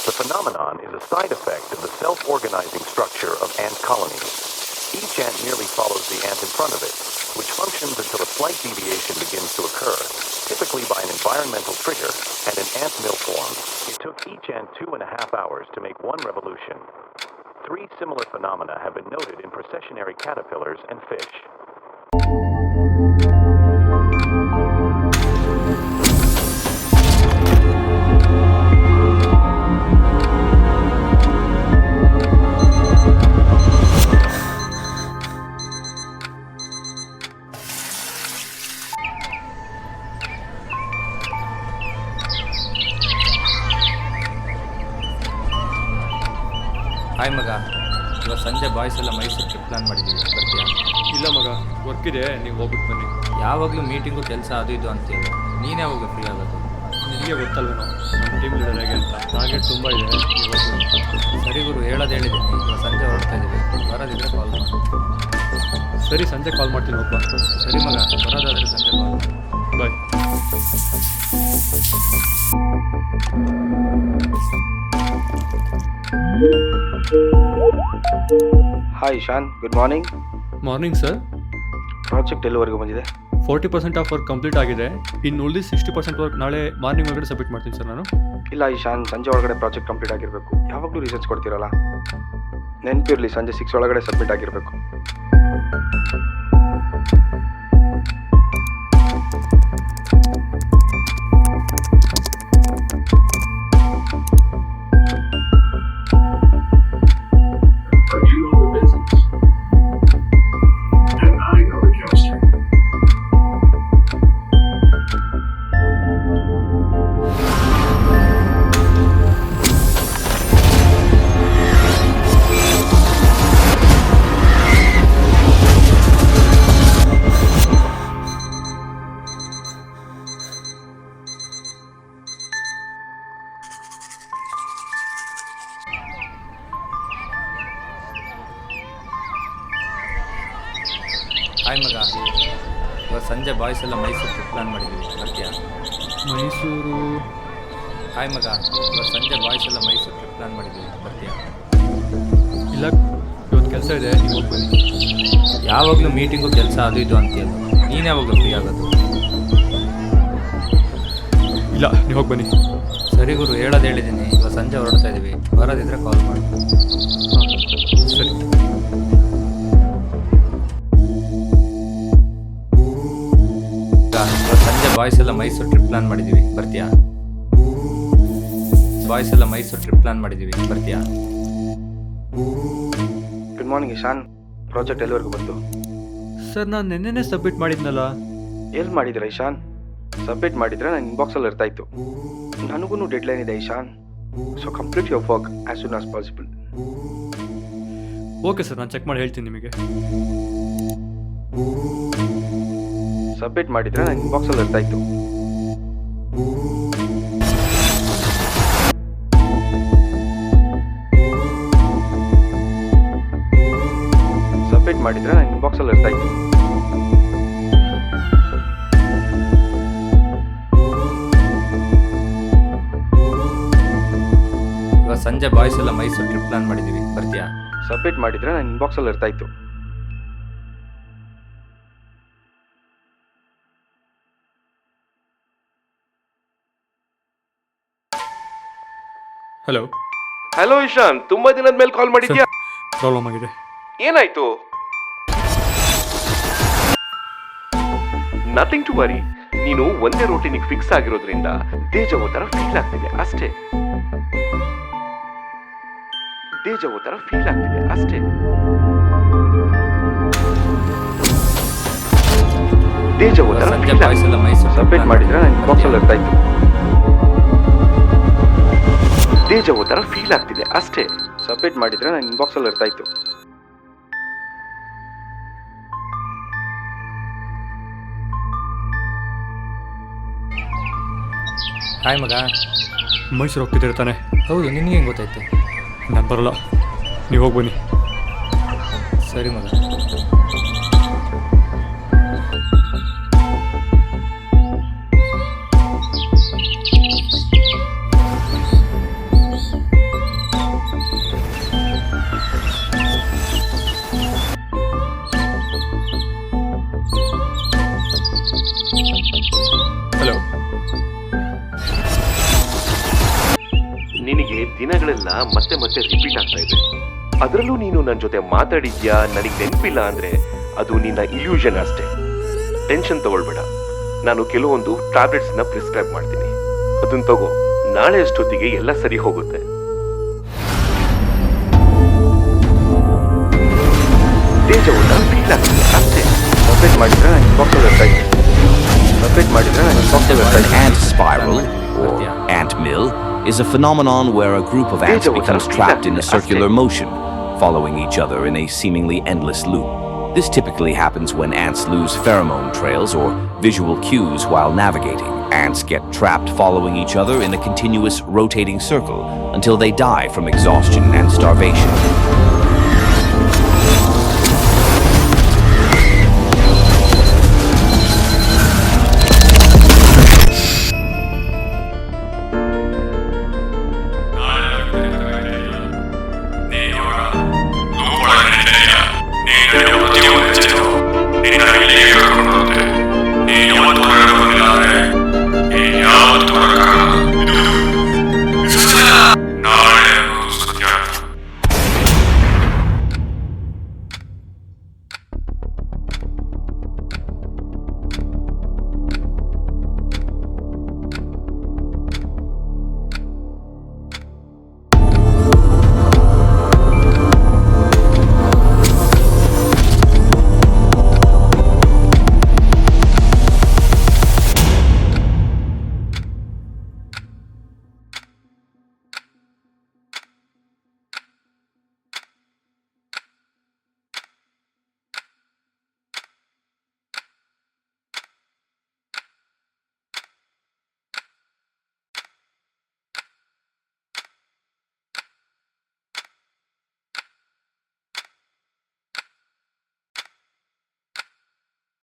The phenomenon is a side effect of the self-organizing structure of ant colonies. Each ant merely follows the ant in front of it, which functions until a slight deviation begins to occur, typically by an environmental trigger, and an ant mill forms. It took each ant 2.5 hours to make one revolution. 3 similar phenomena have been noted in processionary caterpillars and fish. Hi ಮಗ, ಇವತ್ತು ಸಂಜೆ boys ಎಲ್ಲ Mysuru trip plan ಮಾಡಿದ್ದೀವಿ, ಬರ್ತೀಯಾ? ಇಲ್ಲ ಮಗ, work ಇದೆ, ನೀವು ಹೋಗ್ಬಿಟ್ಟು ಬನ್ನಿ. ಯಾವಾಗಲೂ ಮೀಟಿಂಗು ಕೆಲಸ ಅದು ಇದು ಅಂತೀಯ, ನೀನೇ ಯಾವಾಗ ಫ್ರೀ ಆಗೋದು? ನಿನಗೆ ಗೊತ್ತಲ್ವೇನೋ ನಮ್ಮ ಟೀಮ್ ಲೀಡರ್ ಹೇಗೆ ಅಂತ. ಟಾರ್ಗೆಟ್ ತುಂಬ ಇದೆ, ನೀವು ಹೋಗ್ಬೇಕು. ಸರಿ ಗುರು, ಹೇಳಿದ್ದೀನಿ, ಇವತ್ತು ಸಂಜೆ ಹೊರಡ್ತಾ ಇದ್ದೀವಿ, ಬರೋದಿದ್ರೆ ಕಾಲ್ ಮಾಡಿ. ಸರಿ, ಸಂಜೆ ಕಾಲ್ ಮಾಡ್ತೀನಿ, ಒಬ್ಬ. ಸರಿ ಮಗ, ಬರೋದಾದರೆ ಸಂಜೆ ಕಾಲ್ ಮಾಡಿ. Bye. Hi Shaan, good morning. Morning sir. Project ಎಲ್ಲಿವರೆಗೂ ಬಂದಿದೆ? 40% ಆಫ್ ವರ್ಕ್ ಕಂಪ್ಲೀಟ್ ಆಗಿದೆ. ಇನ್ನು ಉಳಿದು 60% ವರ್ಕ್ ನಾಳೆ ಮಾರ್ನಿಂಗ್ ಒಳಗಡೆ ಸಬ್ಮಿಟ್ ಮಾಡ್ತೀನಿ ಸರ್ ನಾನು. ಇಲ್ಲ ಶಾನ್, ಸಂಜೆ ಒಳಗಡೆ ಪ್ರಾಜೆಕ್ಟ್ ಕಂಪ್ಲೀಟ್ ಆಗಿರಬೇಕು. ಯಾವಾಗಲೂ ರೀಸನ್ಸ್ ಕೊಡ್ತೀರಲ್ಲ, ನೆನಪಿರಲಿ, ಸಂಜೆ 6 ಒಳಗಡೆ ಸಬ್ಮಿಟ್ ಆಗಿರಬೇಕು. ಹಾಯ್ ಮಗ, ಇವತ್ತು ಸಂಜೆ ಬಾಯ್ಸ್ ಎಲ್ಲ ಮೈಸೂರು ಟ್ರಿಪ್ ಪ್ಲಾನ್ ಮಾಡಿದ್ದೀವಿ, ಬರ್ತೀಯಾ? ಮೈಸೂರು? ಹಾಯ್ ಮಗ, ಇವತ್ತು ಸಂಜೆ ಬಾಯ್ಸ್ ಎಲ್ಲ ಮೈಸೂರು ಟ್ರಿಪ್ ಪ್ಲಾನ್ ಮಾಡಿದ್ದೀವಿ, ಬರ್ತೀಯಾ? ಇಲ್ಲ, ಇವತ್ತು ಕೆಲಸ ಇದೆ, ನೀವು ಹೋಗಿ ಬನ್ನಿ. ಯಾವಾಗಲೂ ಮೀಟಿಂಗು ಕೆಲಸ ಅದು ಇದು ಅಂತೀಯ, ನೀನೇ ಯಾವಾಗಲೂ ಫ್ರೀ ಆಗೋದು? ಇಲ್ಲ, ನೀವು ಹೋಗಿ ಬನ್ನಿ. ಸರಿ ಗುರು, ಹೇಳಿದ್ದೀನಿ, ಇವತ್ತು ಸಂಜೆ ಹೊರಡ್ತಾ ಇದ್ದೀವಿ, ಬರೋದಿದ್ರೆ ಕಾಲ್ ಮಾಡಿ. ಹಾಂ, ಸರಿ. ಇವತ್ತು ಸಂಜೆ ಬಾಯ್ಸ್ ಎಲ್ಲ ಮೈಸೂರು ಟ್ರಿಪ್ ಪ್ಲಾನ್ ಮಾಡಿದ್ದೀವಿ, ಬರ್ತೀಯಾ? ಬಾಯ್ಸ್ ಎಲ್ಲ ಮೈಸೂರು ಟ್ರಿಪ್ ಪ್ಲಾನ್ ಮಾಡಿದ್ದೀವಿ, ಬರ್ತೀಯಾ? ಗುಡ್ ಮಾರ್ನಿಂಗ್ ಶಾನ್, ಪ್ರಾಜೆಕ್ಟ್ ಎಲ್ಲಿವರೆಗೂ ಬಂತು? ಸರ್, ನಾನು ನೆನ್ನೆನೇ ಸಬ್ಮಿಟ್ ಮಾಡಿದ್ನಲ್ಲ. ಎಲ್ಲಿ ಮಾಡಿದ್ರೆ ಇಶಾನ್? ಸಬ್ಮಿಟ್ ಮಾಡಿದರೆ ನನ್ನ ಇನ್ಬಾಕ್ಸಲ್ಲಿ ಇರ್ತಾಯಿತ್ತು. ನನಗೂ ಡೆಡ್ಲೈನ್ ಇದೆ Ishan, so complete your work as soon as possible. Okay sir, ನಾನು ಚೆಕ್ ಮಾಡಿ ಹೇಳ್ತೀನಿ ನಿಮಗೆ. ಸಬ್ಮಿಟ್ ಮಾಡಿದರೆ ನನ್ನ ಇನ್ಬಾಕ್ಸಲ್ಲಿ ಇರ್ತಾಯಿತ್ತು. ಸಬ್ಮಿಟ್ ಮಾಡಿದರೆ ನನ್ನ ಇನ್ಬಾಕ್ಸಲ್ಲಿ ಇರ್ತಾಯಿತ್ತು. ಇವತ್ತು ಸಂಜೆ ಬಾಯ್ಸ್ ಎಲ್ಲ ಮೈಸೂರು ಟ್ರಿಪ್ ಪ್ಲಾನ್ ಮಾಡಿದ್ದೀವಿ, ಬರ್ತೀಯಾ? ಸಬ್ಮಿಟ್ ಮಾಡಿದರೆ ನನ್ನ ಇನ್ಬಾಕ್ಸಲ್ಲಿ ಇರ್ತಾಯಿತ್ತು. ಹಲೋ. ಹಲೋ ಇಶಾನ್, ತುಂಬಾ ದಿನದ ಮೇಲೆ ಕಾಲ್ ಮಾಡಿದ್ಯಾ? ಪ್ರಾಬ್ಲಮ್ ಆಗಿದೆ. ಏನಾಯ್ತು? Nothing to worry. ನೀನು ಒಂದೇ ರೂಟಿನಿಗೆ ಫಿಕ್ಸ್ ಆಗಿರೋದ್ರಿಂದ ದೇಜವೋ ತರ ಫೀಲ್ ಆಗ್ತಿದೆ ಅಷ್ಟೇ. ದೇಜವೋ ತರ ಫೀಲ್ ಆಗ್ತಿದೆ ಅಷ್ಟೇ. ದೇಜವೋ ತರ ಸಂಜೆ ಬಾಯ್ಸ್ ಎಲ್ಲ ಮೈಸೂರು ಸಬ್ಮಿಟ್ ಮಾಡಿದರೆ ನನ್ನ ಇನ್ಬಾಕ್ಸಲ್ಲಿ ಇರ್ತಾಯಿತ್ತು. ದೇಜವೋ ತರ ಫೀಲ್ ಆಗ್ತಿದೆ ಅಷ್ಟೇ. ಸಬ್ಮಿಟ್ ಮಾಡಿದರೆ ನನ್ನ ಇನ್ಬಾಕ್ಸಲ್ಲಿ ಇರ್ತಾಯಿತ್ತು. ಹಾಯ್ ಮಗ. ಮೈಸೂರು ಹೋಗ್ತಿದ್ದೀರ ತಾನೆ? ಹೌದು, ನಿನಗೆ ಹೆಂಗೆ ಗೊತ್ತಾಯ್ತು? ನಾನು ಬರಲ್ಲ, ನೀವು ಹೋಗಿ ಬನ್ನಿ. ಸರಿ ಮಗ. ದಿನಗಳೆಲ್ಲ ಮತ್ತೆ ಮತ್ತೆ ರಿಪೀಟ್ ಆಗ್ತಾ ಇದೆ. ಅದರಲ್ಲೂ ನೀನು ನನ್ನ ಜೊತೆ ಮಾತಾಡಿದ್ಯಾ ನನಗೆ ನೆನಪಿಲ್ಲ ಅಂದ್ರೆ ಅದು ನಿನ್ನ ಇಲ್ಯೂಷನ್ ಅಷ್ಟೇ. ಟೆನ್ಷನ್ ತಗೊಳ್ಬೇಡ, ನಾನು ಕೆಲವೊಂದು ಟ್ಯಾಬ್ಲೆಟ್ಸ್ನ ಪ್ರಿಸ್ಕ್ರೈಬ್ ಮಾಡ್ತೀನಿ, ಅದನ್ನ ತಗೋ. ನಾಳೆ ಅಷ್ಟೊತ್ತಿಗೆ ಎಲ್ಲ ಸರಿ ಹೋಗುತ್ತೆ. ತೇಜವನ್ನ ಫೀಲ್ ಆಗ್ತಿದೆ ಅಷ್ಟೇ. ಸಬ್ಮಿಟ್ ಮಾಡಿದ್ರೆ ನಾನು ಇನ್ಬಾಕ್ಸಲ್ಲಿ ಇರ್ತಾ ಇತ್ತು. ಸಬ್ಮಿಟ್ ಮಾಡಿದ್ರೆ ನಾನು ಇನ್ಬಾಕ್ಸಲ್ಲಿ ಇರ್ತಾ An ಇತ್ತು. ant spiral, or ant mill, is a phenomenon where a group of ants becomes trapped in a circular motion, following each other in a seemingly endless loop. This typically happens when ants lose pheromone trails or visual cues while navigating. Ants get trapped following each other in a continuous rotating circle until they die from exhaustion and starvation.